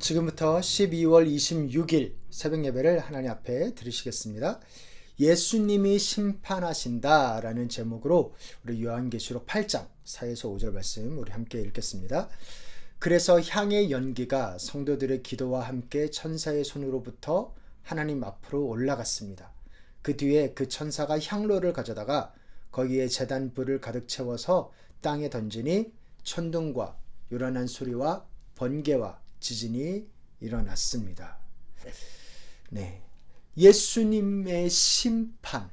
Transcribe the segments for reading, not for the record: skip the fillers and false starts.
지금부터 12월 26일 새벽 예배를 하나님 앞에 드리시겠습니다. 예수님이 심판하신다 라는 제목으로 우리 요한계시록 8장 4에서 5절 말씀 우리 함께 읽겠습니다. 그래서 향의 연기가 성도들의 기도와 함께 천사의 손으로부터 하나님 앞으로 올라갔습니다. 그 뒤에 그 천사가 향로를 가져다가 거기에 제단 불을 가득 채워서 땅에 던지니 천둥과 요란한 소리와 번개와 지진이 일어났습니다. 네, 예수님의 심판,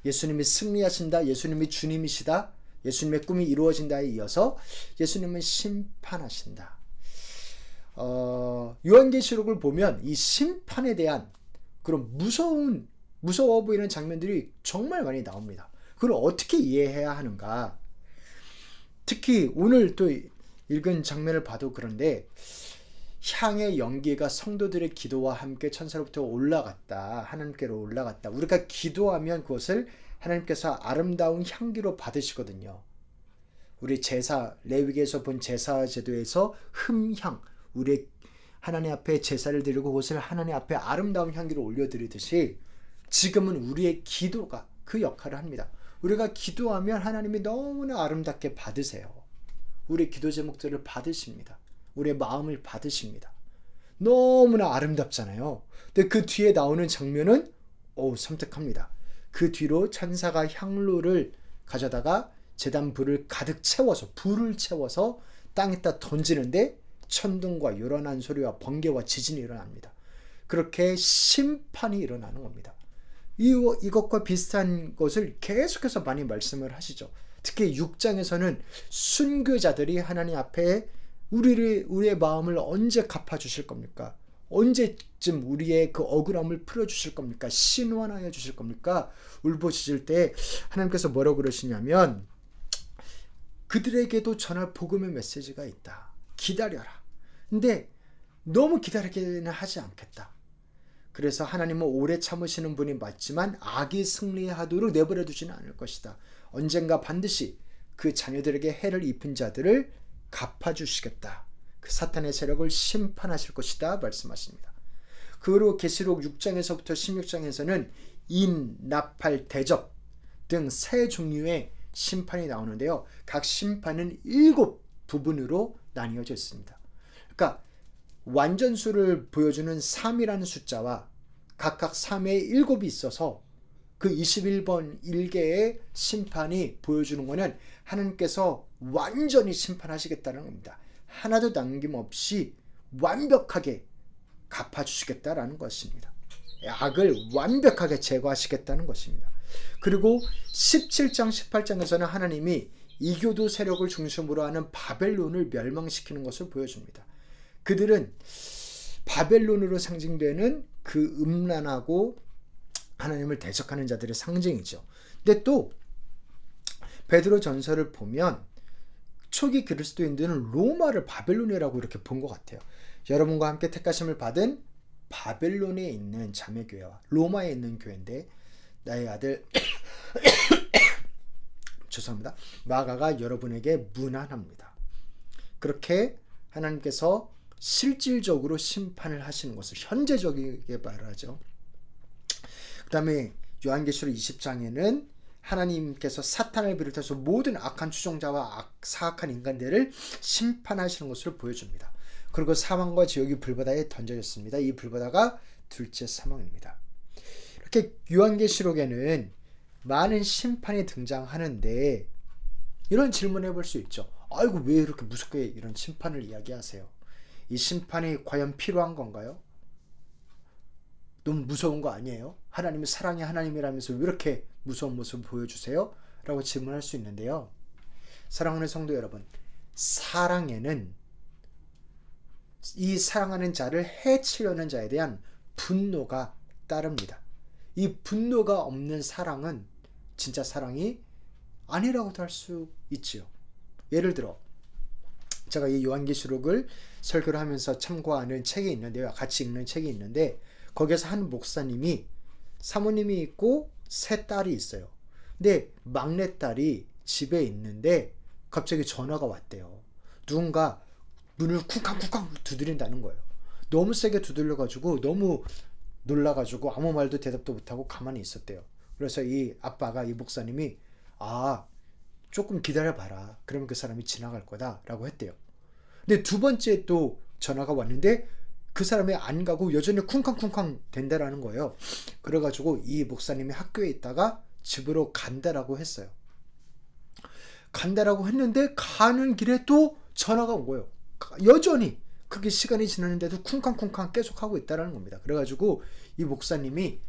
예수님이 승리하신다, 예수님이 주님이시다, 예수님의 꿈이 이루어진다에 이어서 예수님은 심판하신다. 요한계시록을 보면 이 심판에 대한 그런 무서워 보이는 장면들이 정말 많이 나옵니다. 그걸 어떻게 이해해야 하는가? 특히 오늘 또 읽은 장면을 봐도 그런데 향의 연기가 성도들의 기도와 함께 천사로부터 올라갔다. 하나님께로 올라갔다. 우리가 기도하면 그것을 하나님께서 아름다운 향기로 받으시거든요. 우리 제사, 레위기에서 본 제사 제도에서 흠향, 우리 하나님 앞에 제사를 드리고 그것을 하나님 앞에 아름다운 향기로 올려드리듯이 지금은 우리의 기도가 그 역할을 합니다. 우리가 기도하면 하나님이 너무나 아름답게 받으세요. 우리 기도 제목들을 받으십니다. 우리의 마음을 받으십니다. 너무나 아름답잖아요. 근데 그 뒤에 나오는 장면은 섬뜩합니다. 그 뒤로 천사가 향로를 가져다가 제단 불을 가득 채워서 불을 채워서 땅에다 던지는데 천둥과 요란한 소리와 번개와 지진이 일어납니다. 그렇게 심판이 일어나는 겁니다. 이것과 비슷한 것을 계속해서 많이 말씀을 하시죠. 특히 6장에서는 순교자들이 하나님 앞에 우리의 마음을 언제 갚아주실 겁니까? 언제쯤 우리의 그 억울함을 풀어주실 겁니까? 신원하여 주실 겁니까? 울부짖을 때 하나님께서 뭐라고 그러시냐면 그들에게도 전할 복음의 메시지가 있다. 기다려라. 근데 너무 기다리기는 하지 않겠다. 그래서 하나님은 오래 참으시는 분이 맞지만 악이 승리하도록 내버려 두지는 않을 것이다. 언젠가 반드시 그 자녀들에게 해를 입힌 자들을 갚아주시겠다. 그 사탄의 세력을 심판하실 것이다 말씀하십니다. 그리고 계시록 6장에서부터 16장에서는 인, 나팔, 대접 등 세 종류의 심판이 나오는데요. 각 심판은 7부분으로 나뉘어져 있습니다. 그러니까 완전수를 보여주는 3이라는 숫자와 각각 3의 7이 있어서 그 21번 1개의 심판이 보여주는 것은 하나님께서 완전히 심판하시겠다는 겁니다. 하나도 남김없이 완벽하게 갚아주시겠다라는 것입니다. 악을 완벽하게 제거하시겠다는 것입니다. 그리고 17장 18장에서는 하나님이 이교도 세력을 중심으로 하는 바벨론을 멸망시키는 것을 보여줍니다. 그들은 바벨론으로 상징되는 그 음란하고 하나님을 대적하는 자들의 상징이죠. 근데 또 베드로 전서를 보면 초기 그리스도인들은 로마를 바벨론이라고 이렇게 본 것 같아요. 여러분과 함께 택하심을 받은 바벨론에 있는 자매교회와 로마에 있는 교회인데 나의 아들 죄송합니다. 마가가 여러분에게 문안합니다. 그렇게 하나님께서 실질적으로 심판을 하시는 것을 현재적이게 말하죠. 그 다음에 요한계시록 20장에는 하나님께서 사탄을 비롯해서 모든 악한 추종자와 사악한 인간들을 심판하시는 것을 보여줍니다. 그리고 사망과 지옥이 불바다에 던져졌습니다. 이 불바다가 둘째 사망입니다. 이렇게 요한계시록에는 많은 심판이 등장하는데 이런 질문을 해볼 수 있죠. 아이고 왜 이렇게 무섭게 이런 심판을 이야기하세요? 이 심판이 과연 필요한 건가요? 너무 무서운 거 아니에요? 하나님은 사랑의 하나님이라면서 왜 이렇게 무서운 모습을 보여주세요? 라고 질문할 수 있는데요. 사랑하는 성도 여러분, 사랑에는 이 사랑하는 자를 해치려는 자에 대한 분노가 따릅니다. 이 분노가 없는 사랑은 진짜 사랑이 아니라고도 할 수 있지요. 예를 들어 제가 이 요한계시록을 설교를 하면서 참고하는 책이 있는데요. 같이 읽는 책이 있는데 거기에서 한 목사님이 사모님이 있고 세 딸이 있어요. 근데 막내딸이 집에 있는데 갑자기 전화가 왔대요. 누군가 문을 쿵쾅쿵쾅 두드린다는 거예요. 너무 세게 두들려가지고 너무 놀라가지고 아무 말도 대답도 못하고 가만히 있었대요. 그래서 이 아빠가, 이 목사님이 조금 기다려봐라. 그러면 그 사람이 지나갈 거다 라고 했대요. 근데 두 번째 또 전화가 왔는데 그 사람이 안 가고 여전히 쿵쾅쿵쾅 된다라는 거예요. 그래가지고 이 목사님이 학교에 있다가 집으로 간다라고 했어요. 간다라고 했는데 가는 길에 또 전화가 온 거예요. 여전히 그게 시간이 지났는데도 쿵쾅쿵쾅 계속 하고 있다라는 겁니다. 그래가지고 이 목사님이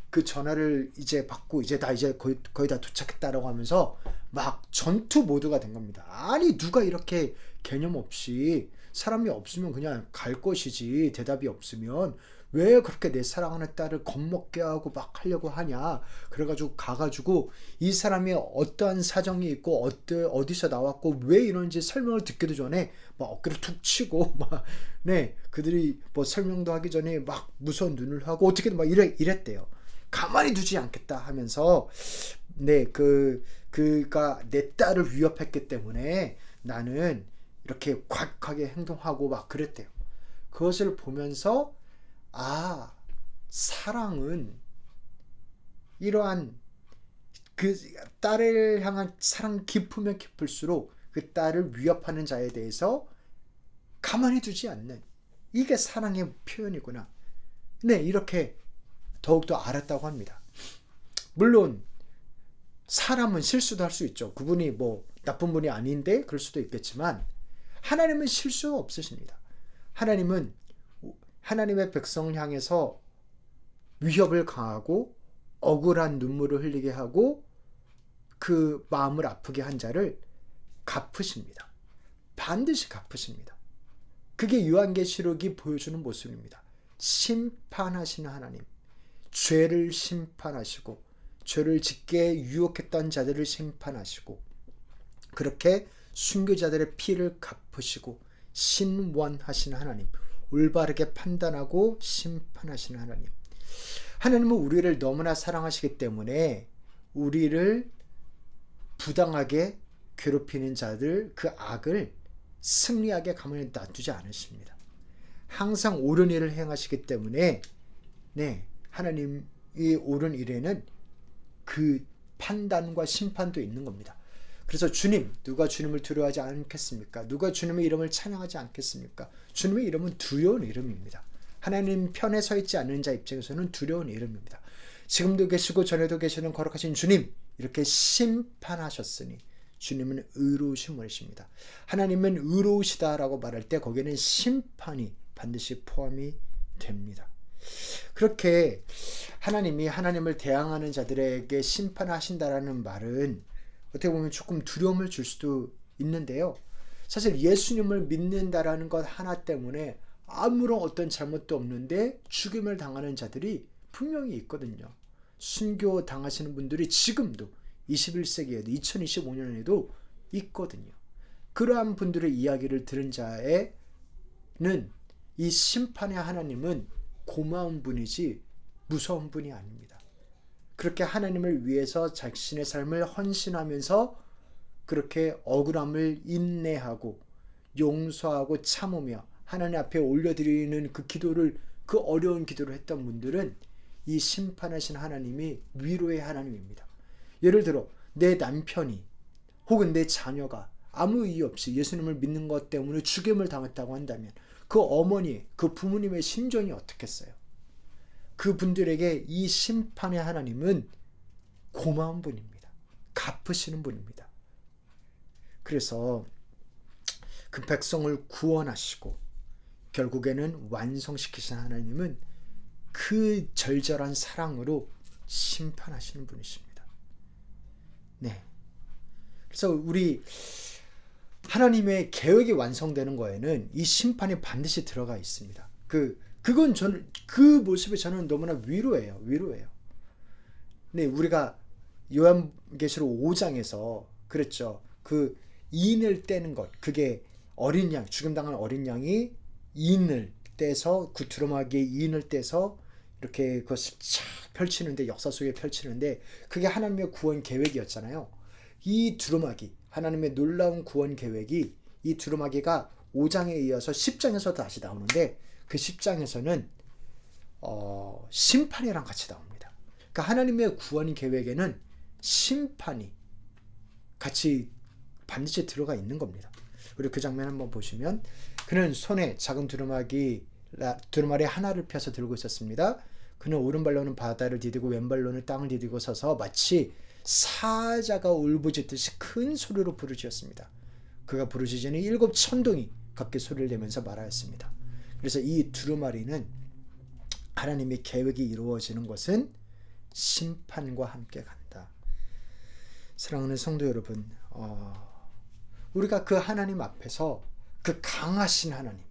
그 전화를 이제 받고 이제 거의 다 도착했다라고 하면서 막 전투 모드가 된 겁니다. 아니 누가 이렇게 개념 없이 사람이 없으면 그냥 갈 것이지, 대답이 없으면 왜 그렇게 내 사랑하는 딸을 겁먹게 하고 막 하려고 하냐. 그래가지고 가가지고 이 사람이 어떠한 사정이 있고 어디서 나왔고 왜 이런지 설명을 듣기도 전에 막 어깨를 툭 치고 막 그들이 뭐 설명도 하기 전에 막 무서운 눈을 하고 어떻게든 막 이랬대요. 가만히 두지 않겠다 하면서 그가 내 딸을 위협했기 때문에 나는 이렇게 곽하게 행동하고 막 그랬대요. 그것을 보면서 사랑은 이러한 그 딸을 향한 사랑 깊으면 깊을수록 그 딸을 위협하는 자에 대해서 가만히 두지 않는, 이게 사랑의 표현이구나. 이렇게 더욱더 알았다고 합니다. 물론 사람은 실수도 할 수 있죠. 그분이 뭐 나쁜 분이 아닌데 그럴 수도 있겠지만 하나님은 실수가 없으십니다. 하나님은 하나님의 백성을 향해서 위협을 가하고 억울한 눈물을 흘리게 하고 그 마음을 아프게 한 자를 갚으십니다. 반드시 갚으십니다. 그게 요한계시록이 보여주는 모습입니다. 심판하시는 하나님, 죄를 심판하시고 죄를 짓게 유혹했던 자들을 심판하시고 그렇게 순교자들의 피를 갚으시고 신원하시는 하나님, 올바르게 판단하고 심판하시는 하나님. 하나님은 우리를 너무나 사랑하시기 때문에 우리를 부당하게 괴롭히는 자들, 그 악을 승리하게 가만히 놔두지 않으십니다. 항상 옳은 일을 행하시기 때문에 하나님이 옳은 일에는 그 판단과 심판도 있는 겁니다. 그래서 주님, 누가 주님을 두려워하지 않겠습니까? 누가 주님의 이름을 찬양하지 않겠습니까? 주님의 이름은 두려운 이름입니다. 하나님 편에 서 있지 않는 자 입장에서는 두려운 이름입니다. 지금도 계시고 전에도 계시는 거룩하신 주님, 이렇게 심판하셨으니 주님은 의로우신 분이십니다. 하나님은 의로우시다라고 말할 때 거기에는 심판이 반드시 포함이 됩니다. 그렇게 하나님이 하나님을 대항하는 자들에게 심판하신다라는 말은 어떻게 보면 조금 두려움을 줄 수도 있는데요. 사실 예수님을 믿는다라는 것 하나 때문에 아무런 어떤 잘못도 없는데 죽임을 당하는 자들이 분명히 있거든요. 순교 당하시는 분들이 지금도 21세기에도 2025년에도 있거든요. 그러한 분들의 이야기를 들은 자에는 이 심판의 하나님은 고마운 분이지 무서운 분이 아닙니다. 그렇게 하나님을 위해서 자신의 삶을 헌신하면서 그렇게 억울함을 인내하고 용서하고 참으며 하나님 앞에 올려드리는 그 어려운 기도를 했던 분들은 이 심판하신 하나님이 위로의 하나님입니다. 예를 들어 내 남편이 혹은 내 자녀가 아무 이유 없이 예수님을 믿는 것 때문에 죽임을 당했다고 한다면 그 어머니, 그 부모님의 심정이 어떻겠어요? 그분들에게 이 심판의 하나님은 고마운 분입니다. 갚으시는 분입니다. 그래서 그 백성을 구원하시고 결국에는 완성시키신 하나님은 그 절절한 사랑으로 심판하시는 분이십니다. 그래서 우리 하나님의 계획이 완성되는 거에는 이 심판이 반드시 들어가 있습니다. 그건 저는 그 모습이 저는 너무나 위로예요. 우리가 요한계시록 5장에서 그랬죠. 그 인을 떼는 것, 그게 어린 양, 죽임당한 어린 양이 인을 떼서 그 두루마기에 인을 떼서 이렇게 그것을 쫙 펼치는데, 역사 속에 펼치는데 그게 하나님의 구원 계획이었잖아요. 이 두루마기, 하나님의 놀라운 구원 계획이 이 두루마기가 5장에 이어서 10장에서 다시 나오는데 그 10장에서는 심판이랑 같이 나옵니다. 그러니까 하나님의 구원 계획에는 심판이 같이 반드시 들어가 있는 겁니다. 우리 그 장면 한번 보시면 그는 손에 작은 두루마리 하나를 펴서 들고 있었습니다. 그는 오른발로는 바다를 디디고 왼발로는 땅을 디디고 서서 마치 사자가 울부짖듯이 큰 소리로 부르짖었습니다. 그가 부르짖으니 7 천둥이 각기 소리를 내면서 말하였습니다. 그래서 이 두루마리는 하나님의 계획이 이루어지는 것은 심판과 함께 간다. 사랑하는 성도 여러분, 우리가 그 하나님 앞에서 그 강하신 하나님,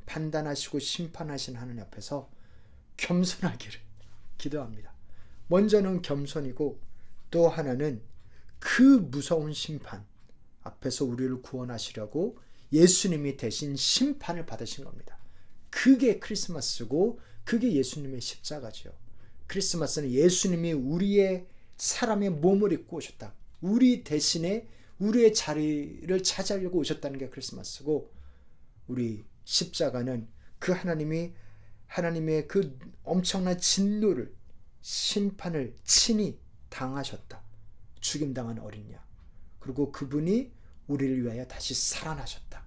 판단하시고 심판하신 하나님 앞에서 겸손하기를 기도합니다. 먼저는 겸손이고 또 하나는 그 무서운 심판 앞에서 우리를 구원하시려고 예수님이 대신 심판을 받으신 겁니다. 그게 크리스마스고 그게 예수님의 십자가죠. 크리스마스는 예수님이 우리의 사람의 몸을 입고 오셨다. 우리 대신에 우리의 자리를 차지하려고 오셨다는 게 크리스마스고, 우리 십자가는 그 하나님의 그 엄청난 진노를, 심판을 친히 당하셨다. 죽임당한 어린 양. 그리고 그분이 우리를 위하여 다시 살아나셨다.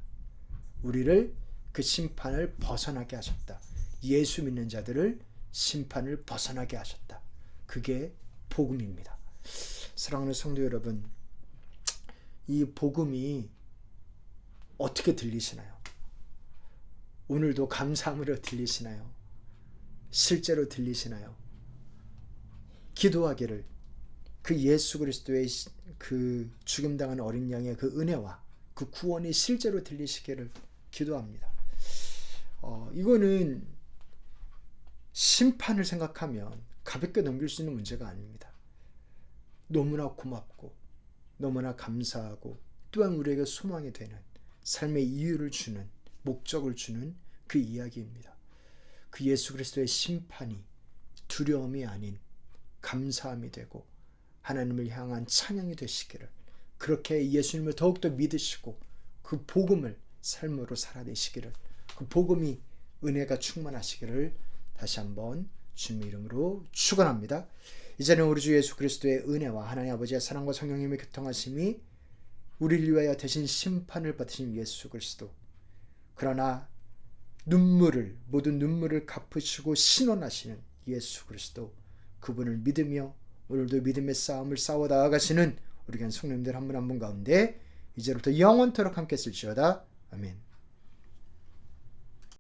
우리를 그 심판을 벗어나게 하셨다. 예수 믿는 자들을 심판을 벗어나게 하셨다. 그게 복음입니다. 사랑하는 성도 여러분, 이 복음이 어떻게 들리시나요? 오늘도 감사함으로 들리시나요? 실제로 들리시나요? 기도하기를 그 예수 그리스도의 그 죽임당한 어린 양의 그 은혜와 그 구원이 실제로 들리시기를 기도합니다. 이거는 심판을 생각하면 가볍게 넘길 수 있는 문제가 아닙니다. 너무나 고맙고 너무나 감사하고 또한 우리에게 소망이 되는, 삶의 이유를 주는, 목적을 주는 그 이야기입니다. 그 예수 그리스도의 심판이 두려움이 아닌 감사함이 되고 하나님을 향한 찬양이 되시기를, 그렇게 예수님을 더욱더 믿으시고 그 복음을 삶으로 살아내시기를, 그 복음이 은혜가 충만하시기를 다시 한번 주님의 이름으로 축원합니다. 이제는 우리 주 예수 그리스도의 은혜와 하나님 아버지의 사랑과 성령님의 교통하심이 우리를 위하여 대신 심판을 받으신 예수 그리스도, 그러나 모든 눈물을 갚으시고 신원하시는 예수 그리스도, 그분을 믿으며 오늘도 믿음의 싸움을 싸워 나아가시는 우리 교회 성도님들 한 분 한 분 가운데 이제부터 영원토록 함께 쓸지어다. 아멘.